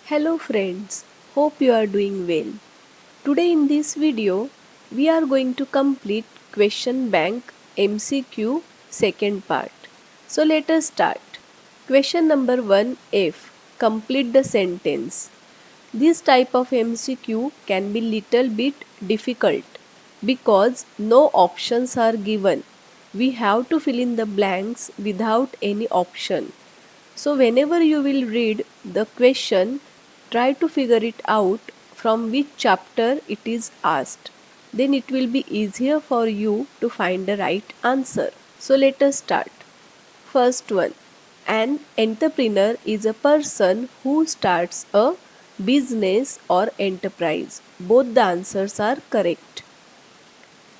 Hello friends, hope you are doing well. Today in this video, we are going to complete question bank MCQ second part. So let us start. Question number 1F. Complete the sentence. This type of MCQ can be little bit difficult because no options are given. We have to fill in the blanks without any option. So, whenever you will read the question, try to figure it out from which chapter it is asked. Then it will be easier for you to find the right answer. So, let us start. First one. An entrepreneur is a person who starts a business or enterprise. Both the answers are correct.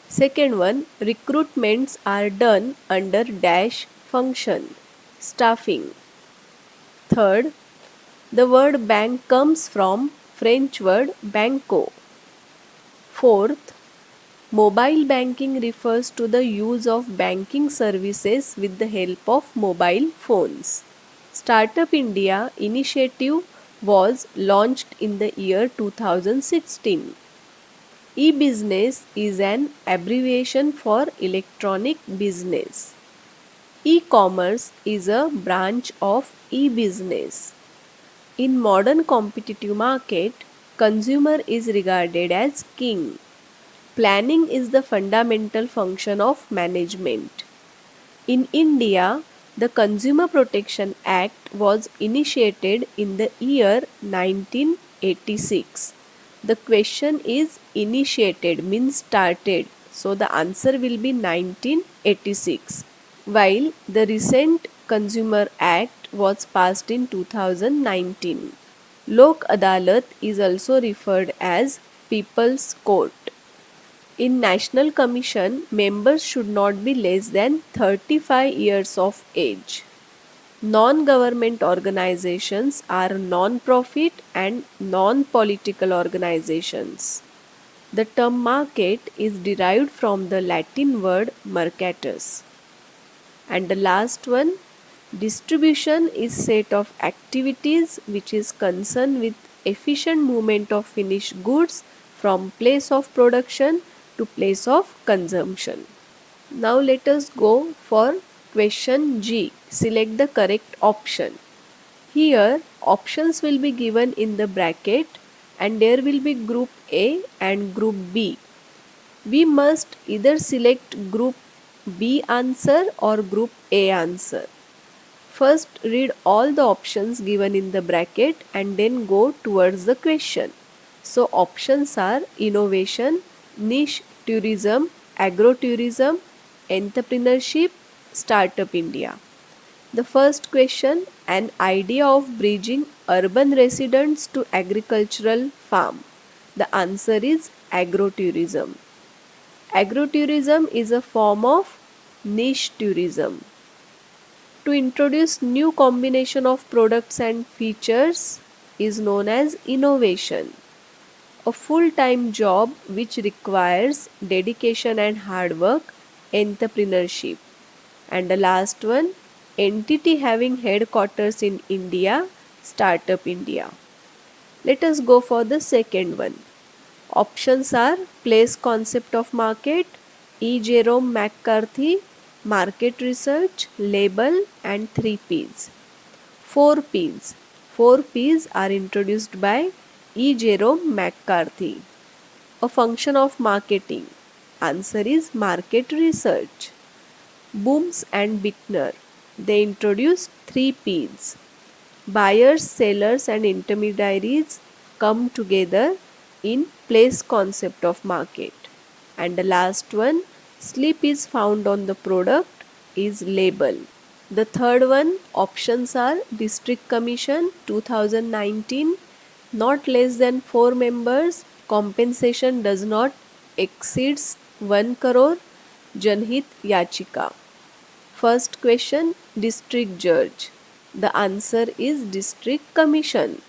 Second one. Recruitments are done under dash function. Staffing. Third, the word bank comes from French word banco. Fourth, mobile banking refers to the use of banking services with the help of mobile phones. Startup India initiative was launched in the year 2016. E-business is an abbreviation for electronic business. E-commerce is a branch of e-business. In modern competitive market, consumer is regarded as king. Planning is the fundamental function of management. In India, the Consumer Protection Act was initiated in the year 1986. The question is initiated means started, so the answer will be 1986. While the recent Consumer Act was passed in 2019. Lok Adalat is also referred as People's Court. In National Commission, members should not be less than 35 years of age. Non-government organizations are non-profit and non-political organizations. The term market is derived from the Latin word mercatus. And the last one, distribution is set of activities which is concerned with efficient movement of finished goods from place of production to place of consumption. Now let us go for question G. Select the correct option. Here options will be given in the bracket and there will be group A and group B. We must either select group B answer or group A answer. First read all the options given in the bracket and then go towards the question. So options are innovation, niche tourism, agro-tourism, entrepreneurship, startup India. The first question, an idea of bridging urban residents to agricultural farm. The answer is agro-tourism. Agro-tourism is a form of niche tourism. To introduce new combination of products and features is known as innovation. A full-time job which requires dedication and hard work, entrepreneurship. And the last one, entity having headquarters in India, Startup India. Let us go for the second one. Options are place concept of market, E. Jerome McCarthy, market research, label and 3 P's. 4 P's. 4 P's are introduced by E. Jerome McCarthy. A function of marketing. Answer is market research. Booms and Bittner. They introduced 3 P's. Buyers, sellers and intermediaries come together in place concept of market. And the last one, slip is found on the product is label. The third one, options are District Commission 2019, not less than 4 members, compensation does not exceeds 1 crore, Janhit Yachika. First question, District Judge. The answer is District Commission.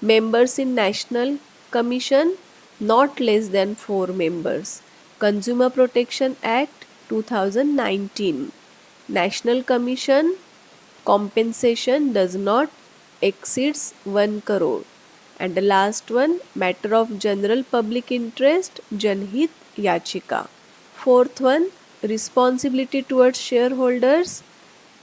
Members in National Commission, not less than 4 members. Consumer Protection Act 2019. National Commission, compensation does not exceeds 1 crore. And the last one, matter of general public interest, Janhit Yachika. Fourth one, responsibility towards shareholders,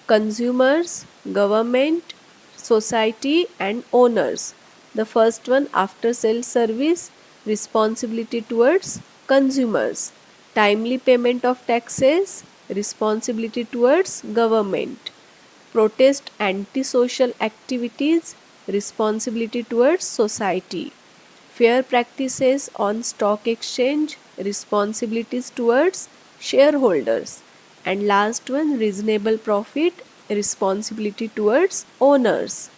consumers, government, society, and owners. The first one, after sales service, responsibility towards consumers, timely payment of taxes, responsibility towards government, protest anti-social activities, responsibility towards society, fair practices on stock exchange, responsibilities towards shareholders, and last one, reasonable profit, responsibility towards owners.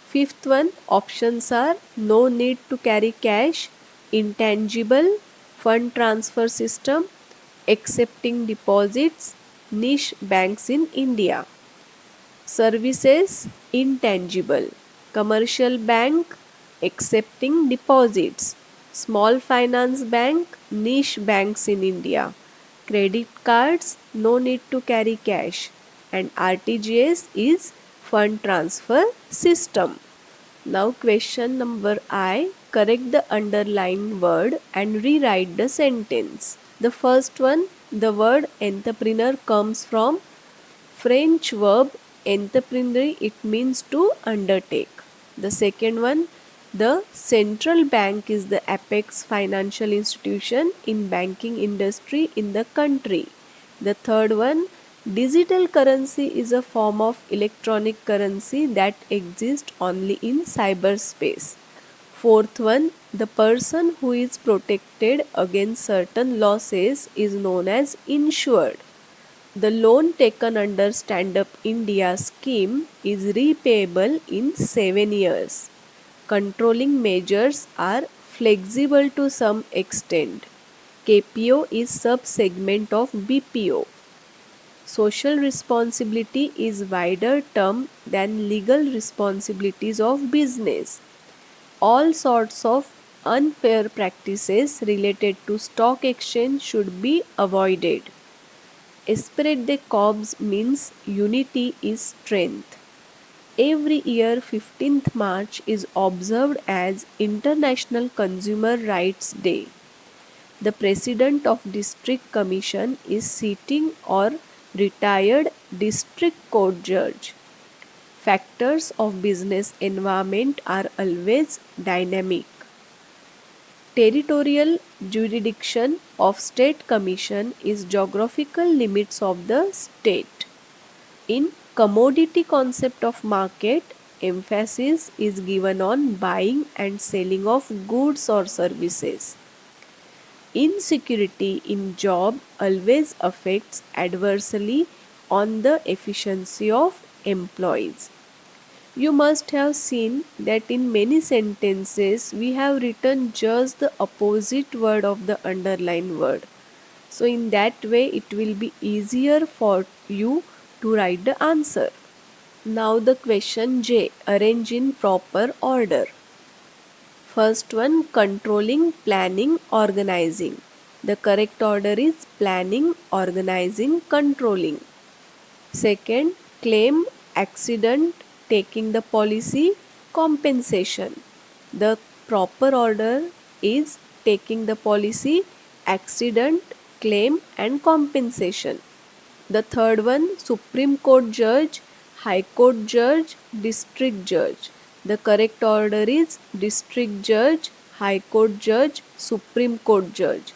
Fifth one, options are no need to carry cash, intangible, fund transfer system, accepting deposits, niche banks in India. Services, intangible, commercial bank, accepting deposits, small finance bank, niche banks in India, credit cards, no need to carry cash, and RTGS is fund transfer system. Now question number I, correct the underlined word and rewrite the sentence. The first one, the word entrepreneur comes from French verb entreprendre, it means to undertake. The second one, the central bank is the apex financial institution in banking industry in the country. The third one, digital currency is a form of electronic currency that exists only in cyberspace. Fourth one, the person who is protected against certain losses is known as insured. The loan taken under Stand Up India scheme is repayable in 7 years. Controlling measures are flexible to some extent. KPO is sub-segment of BPO. Social responsibility is wider term than legal responsibilities of business. All sorts of unfair practices related to stock exchange should be avoided. Esprit de corps means unity is strength. Every year 15th March is observed as International Consumer Rights Day. The President of District Commission is sitting or retired District Court Judge. Factors of business environment are always dynamic. Territorial jurisdiction of state commission is geographical limits of the state. In commodity concept of market, emphasis is given on buying and selling of goods or services. Insecurity in job always affects adversely on the efficiency of employees. You must have seen that in many sentences we have written just the opposite word of the underlined word. So in that way it will be easier for you to write the answer. Now the question J, arrange in proper order. First one, controlling, planning, organizing. The correct order is planning, organizing, controlling. Second, claim, accident, taking the policy, compensation. The proper order is taking the policy, accident, claim, and compensation. The third one, Supreme Court judge, High Court judge, District judge. The correct order is District judge, High Court judge, Supreme Court judge.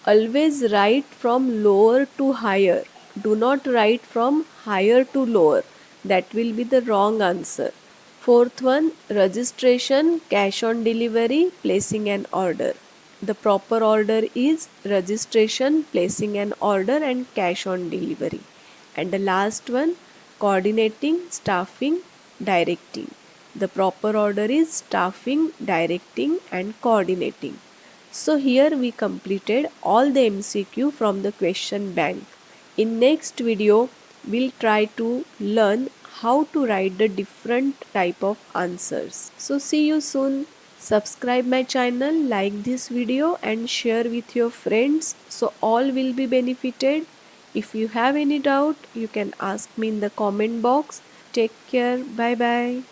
Always write from lower to higher. Do not write from higher to lower. That will be the wrong answer. Fourth one, registration, cash on delivery, placing an order. The proper order is registration, placing an order, and cash on delivery. And the last one, coordinating, staffing, directing. The proper order is staffing, directing, and coordinating. So here we completed all the MCQ from the question bank. In next video, we'll try to learn how to write the different type of answers. So see you soon. Subscribe my channel, like this video and share with your friends so all will be benefited. If you have any doubt, you can ask me in the comment box. Take care. Bye bye.